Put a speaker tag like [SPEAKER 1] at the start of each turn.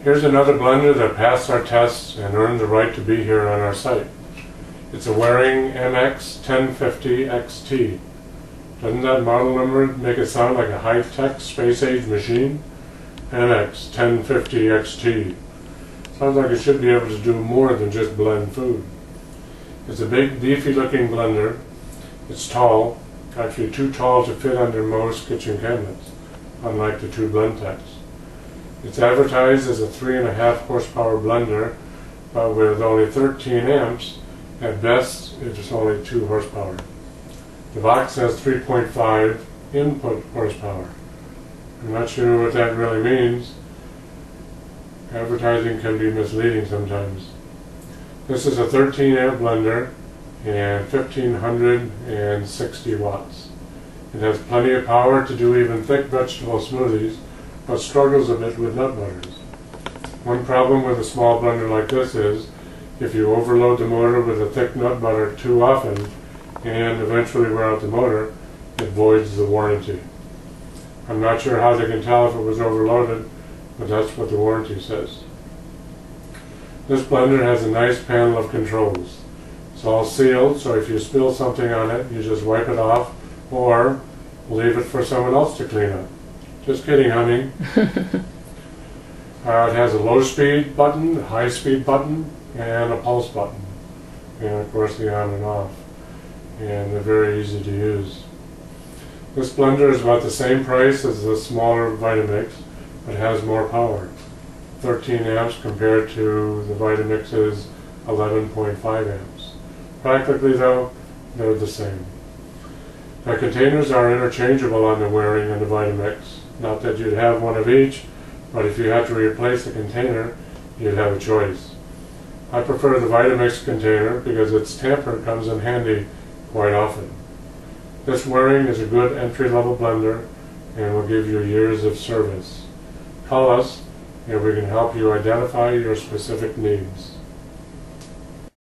[SPEAKER 1] Here's another blender that passed our tests and earned the right to be here on our site. It's a Waring MX1050XT. Doesn't that model number make it sound like a high-tech space-age machine? MX1050XT. Sounds like it should be able to do more than just blend food. It's a big, beefy-looking blender. It's tall, actually too tall to fit under most kitchen cabinets, unlike the two BlendTechs. It's advertised as a 3.5 horsepower blender, but with only 13 amps, at best it's only 2 horsepower. The box has 3.5 input horsepower. I'm not sure what that really means. Advertising can be misleading sometimes. This is a 13 amp blender and 1560 watts. It has plenty of power to do even thick vegetable smoothies, but struggles a bit with nut butters. One problem with a small blender like this is if you overload the motor with a thick nut butter too often and eventually wear out the motor, it voids the warranty. I'm not sure how they can tell if it was overloaded, but that's what the warranty says. This blender has a nice panel of controls. It's all sealed, so if you spill something on it, you just wipe it off or leave it for someone else to clean up. Just kidding, honey. It has a low-speed button, a high-speed button, and a pulse button. And of course the on and off. And they're very easy to use. This blender is about the same price as the smaller Vitamix, but has more power. 13 amps compared to the Vitamix's 11.5 amps. Practically though, they're the same. The containers are interchangeable on the Waring and the Vitamix. Not that you'd have one of each, but if you had to replace a container, you'd have a choice. I prefer the Vitamix container because its tamper comes in handy quite often. This Waring is a good entry-level blender and will give you years of service. Call us and we can help you identify your specific needs.